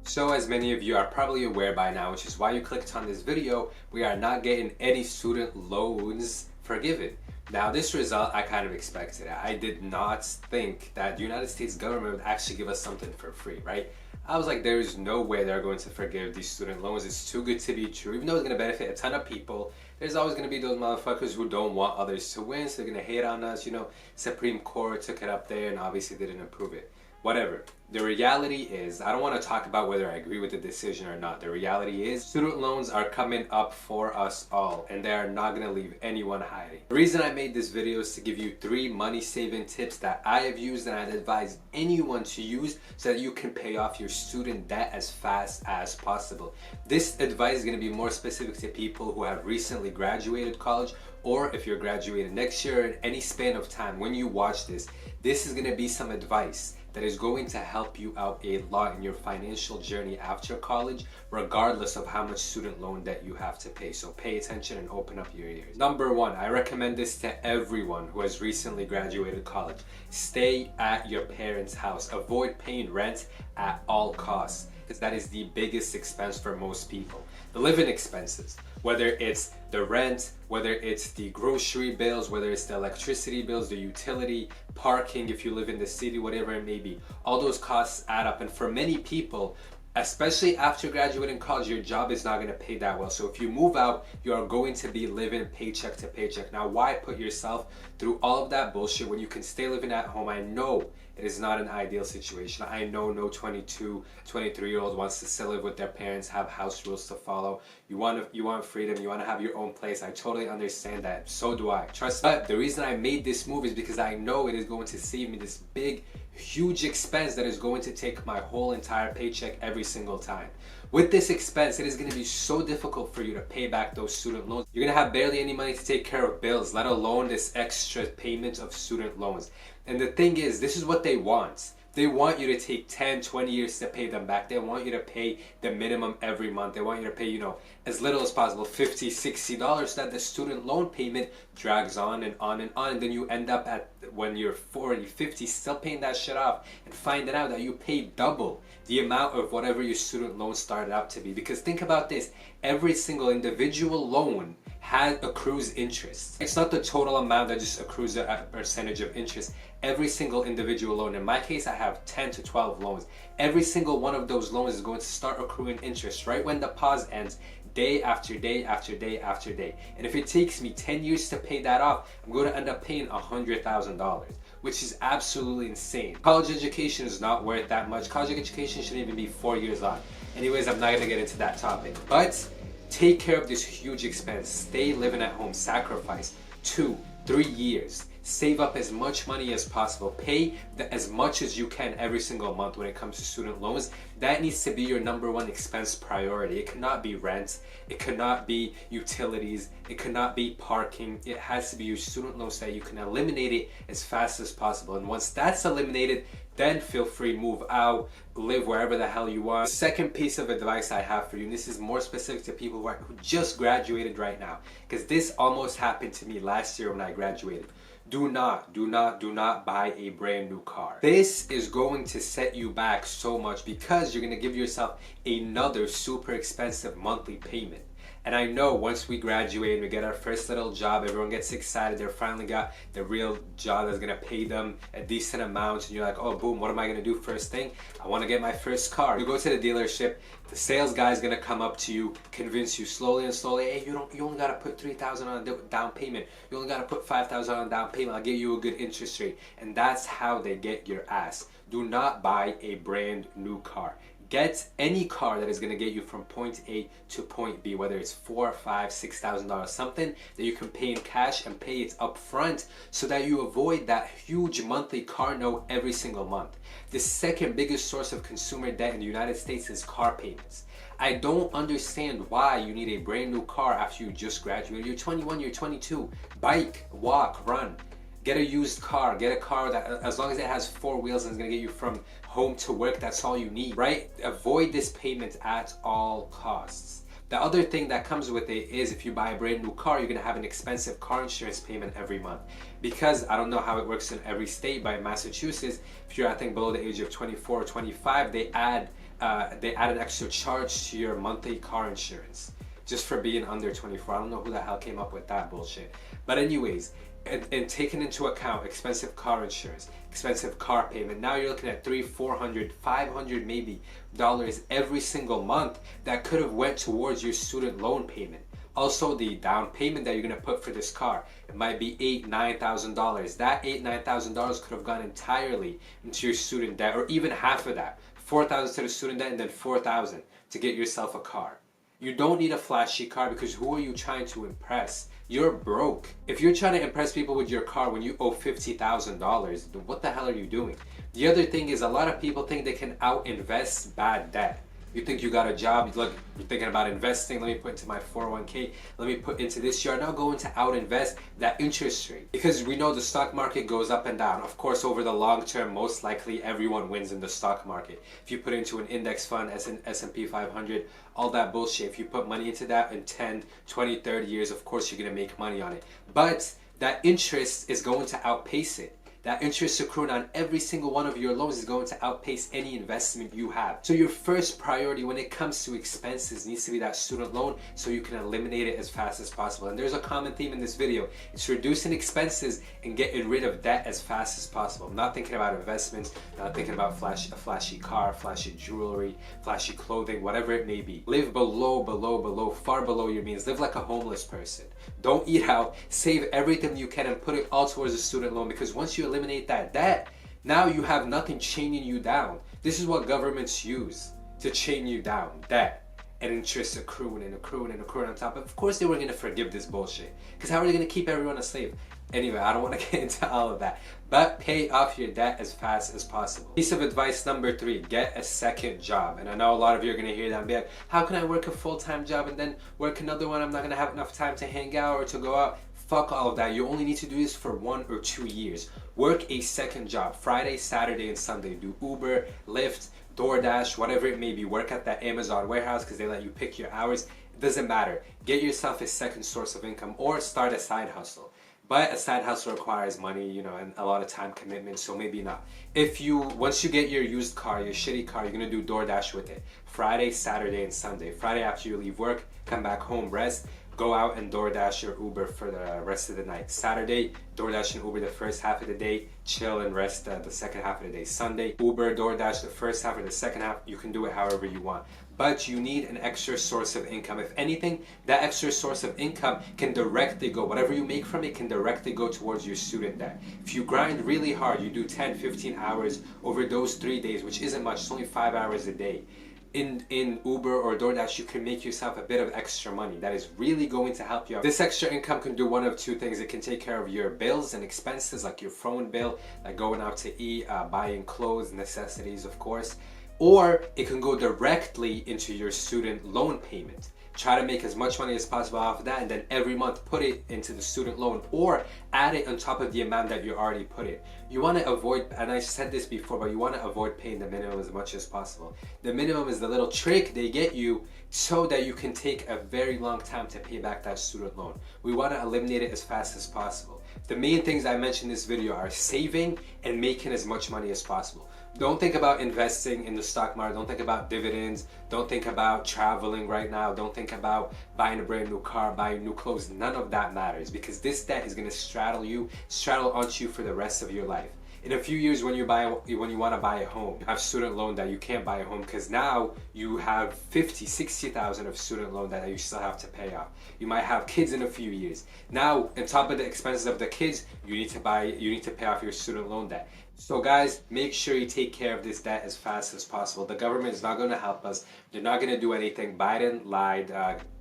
So as many of you are probably aware by now, which is why you clicked on this video, we are not getting any student loans forgiven. Now this result I kind of expected. I did not think that the United States government would actually give us something for free, right? I was like, there is no way they're going to forgive these student loans. It's too good to be true. Even though it's going to benefit a ton of people, there's always going to be those motherfuckers who don't want others to win, so they're going to hate on us. Supreme Court took it up there and obviously they didn't approve it. Whatever. The reality is, I don't want to talk about whether I agree with the decision or not. The reality is, student loans are coming up for us all, and they are not going to leave anyone hiding. The reason I made this video is to give you 3 money-saving tips that I have used and I'd advise anyone to use so that you can pay off your student debt as fast as possible. This advice is going to be more specific to people who have recently graduated college, or if you're graduating next year, in any span of time. When you watch this is going to be some advice that is going to help you out a lot in your financial journey after college, regardless of how much student loan debt you have to pay. So pay attention and open up your ears. Number 1, I recommend this to everyone who has recently graduated college. Stay at your parents' house. Avoid paying rent at all costs, because that is the biggest expense for most people. The living expenses, whether it's the rent, whether it's the grocery bills, whether it's the electricity bills, the utility, parking if you live in the city, whatever it may be, all those costs add up. And for many people, especially after graduating college, your job is not going to pay that well. So if you move out, you are going to be living paycheck to paycheck. Now, why put yourself through all of that bullshit when you can stay living at home? I know it is not an ideal situation. I know no 22, 23-year-old wants to still live with their parents, have house rules to follow. You want freedom, you want to have your own place. I totally understand that. So do I. Trust me. But the reason I made this move is because I know it is going to save me this big, huge expense that is going to take my whole entire paycheck every single time. With this expense, it is going to be so difficult for you to pay back those student loans. You're going to have barely any money to take care of bills, let alone this extra payment of student loans. And the thing is, this is what they want. They want you to take 10, 20 years to pay them back. They want you to pay the minimum every month. They want you to pay, as little as possible, $50, $60, so that the student loan payment drags on and on and on. And then you end up at, when you're 40, 50, still paying that shit off and finding out that you paid double the amount of whatever your student loan started out to be. Because think about this, every single individual loan accrues interest. It's not the total amount that just accrues a percentage of interest. Every single individual loan, in my case I have 10 to 12 loans. Every single one of those loans is going to start accruing interest right when the pause ends, day after day after day after day. And if it takes me 10 years to pay that off, I'm going to end up paying $100,000, which is absolutely insane. College education is not worth that much. College education shouldn't even be 4 years on. Anyways, I'm not going to get into that topic. But take care of this huge expense. Stay living at home. Sacrifice 2, 3 years. Save up as much money as possible. Pay as much as you can every single month when it comes to student loans. That needs to be your number 1 expense priority. It cannot be rent. It cannot be utilities. It cannot be parking. It has to be your student loans so that you can eliminate it as fast as possible. And once that's eliminated, then feel free, move out, live wherever the hell you want. The second piece of advice I have for you, and this is more specific to people who just graduated right now, because this almost happened to me last year when I graduated. Do not buy a brand new car. This is going to set you back so much because you're going to give yourself another super expensive monthly payment. And I know once we graduate and we get our first little job, everyone gets excited. They finally got the real job that's gonna pay them a decent amount. And you're like, oh, boom, what am I gonna do first thing? I wanna get my first car. You go to the dealership, the sales guy is gonna come up to you, convince you slowly and slowly, hey, you only gotta put $3,000 on a down payment. You only gotta put $5,000 on a down payment. I'll give you a good interest rate. And that's how they get your ass. Do not buy a brand new car. Get any car that is going to get you from point A to point B, whether it's $4,000, $5,000, $6,000, something that you can pay in cash and pay it up front so that you avoid that huge monthly car note every single month. The second biggest source of consumer debt in the United States is car payments. I don't understand why you need a brand new car after you just graduated. You're 21, you're 22. Bike, walk, run. Get a used car. Get a car that, as long as it has 4 wheels and is going to get you from home to work, that's all you need, right? Avoid this payment at all costs. The other thing that comes with it is if you buy a brand new car, you're going to have an expensive car insurance payment every month. Because I don't know how it works in every state, but in Massachusetts, if you're, I think, below the age of 24 or 25, they add they add an extra charge to your monthly car insurance just for being under 24. I don't know who the hell came up with that bullshit. But anyways, and taking into account expensive car insurance, expensive car payment, now you're looking at $300, $400, $500 maybe dollars every single month that could have went towards your student loan payment. Also, the down payment that you're gonna put for this car, it might be $8,000, $9,000. That $8,000, $9,000 could have gone entirely into your student debt, or even half of that. $4,000 to the student debt, and then $4,000 to get yourself a car. You don't need a flashy car, because who are you trying to impress? You're broke. If you're trying to impress people with your car when you owe $50,000, then what the hell are you doing? The other thing is, a lot of people think they can out-invest bad debt. You think you got a job, look, you're thinking about investing, let me put into my 401k, let me put into this, you're now going to out-invest that interest rate. Because we know the stock market goes up and down. Of course, over the long term, most likely everyone wins in the stock market. If you put into an index fund, S&P 500, all that bullshit, if you put money into that in 10, 20, 30 years, of course you're gonna make money on it. But that interest is going to outpace it. That interest accruing on every single one of your loans is going to outpace any investment you have. So your first priority when it comes to expenses needs to be that student loan, so you can eliminate it as fast as possible. And there's a common theme in this video. It's reducing expenses and getting rid of debt as fast as possible. I'm not thinking about investments, not thinking about a flashy car, flashy jewelry, flashy clothing, whatever it may be. Live far below your means. Live like a homeless person. Don't eat out. Save everything you can and put it all towards a student loan, because once you eliminate that debt, now you have nothing chaining you down. This is what governments use to chain you down: debt and interest accruing on top. Of course, they weren't going to forgive this bullshit, because how are they going to keep everyone a slave? Anyway, I don't want to get into all of that, but pay off your debt as fast as possible. Piece of advice number 3, get a second job. And I know a lot of you are going to hear that and be like, how can I work a full-time job and then work another one? I'm not going to have enough time to hang out or to go out. Fuck all of that. You only need to do this for 1 or 2 years. Work a second job, Friday, Saturday, and Sunday. Do Uber, Lyft, DoorDash, whatever it may be. Work at that Amazon warehouse, because they let you pick your hours. It doesn't matter. Get yourself a second source of income, or start a side hustle. But a side hustle requires money, you know, and a lot of time commitment, so maybe not. Once you get your used car, your shitty car, you're gonna do DoorDash with it. Friday, Saturday, and Sunday. Friday after you leave work, come back home, rest, go out and DoorDash or Uber for the rest of the night. Saturday, DoorDash and Uber the first half of the day, chill and rest the second half of the day. Sunday, Uber, DoorDash the first half or the second half. You can do it however you want. But you need an extra source of income. If anything, that extra source of income can directly go, whatever you make from it can directly go towards your student debt. If you grind really hard, you do 10, 15 hours over those 3 days, which isn't much, it's only 5 hours a day. In Uber or DoorDash, you can make yourself a bit of extra money that is really going to help you out. This extra income can do one of 2 things. It can take care of your bills and expenses, like your phone bill, like going out to eat, buying clothes, necessities, of course. Or it can go directly into your student loan payment. Try to make as much money as possible off of that, and then every month put it into the student loan, or add it on top of the amount that you already put in. You want to avoid, and I said this before, but you want to avoid paying the minimum as much as possible. The minimum is the little trick they get you so that you can take a very long time to pay back that student loan. We want to eliminate it as fast as possible. The main things I mentioned in this video are saving and making as much money as possible. Don't think about investing in the stock market. Don't think about dividends. Don't think about traveling right now. Don't think about buying a brand new car, buying new clothes. None of that matters, because this debt is going to straddle onto you for the rest of your life. In a few years, when you want to buy a home, you have student loan that you can't buy a home, because now you have 50, 60,000 of student loan that you still have to pay off. You might have kids in a few years. Now, on top of the expenses of the kids, you need to pay off your student loan debt. So guys, make sure you take care of this debt as fast as possible. The government is not going to help us. They're not going to do anything. Biden lied.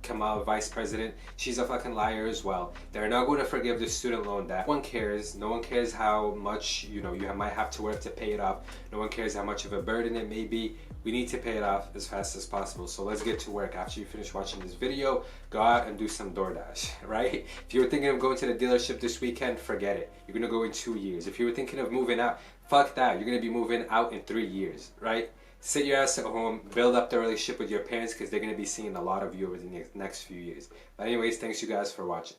Kamala, vice president, she's a fucking liar as well. They're not going to forgive the student loan debt. No one cares. No one cares how much, you might have to work to pay it off. No one cares how much of a burden it may be. We need to pay it off as fast as possible. So let's get to work. After you finish watching this video, go out and do some DoorDash, right? If you were thinking of going to the dealership this weekend, forget it. You're gonna go in 2 years. If you were thinking of moving out, fuck that. You're gonna be moving out in 3 years, right? Sit your ass at home, build up the relationship with your parents, because they're gonna be seeing a lot of you over the next few years. But anyways, thanks you guys for watching.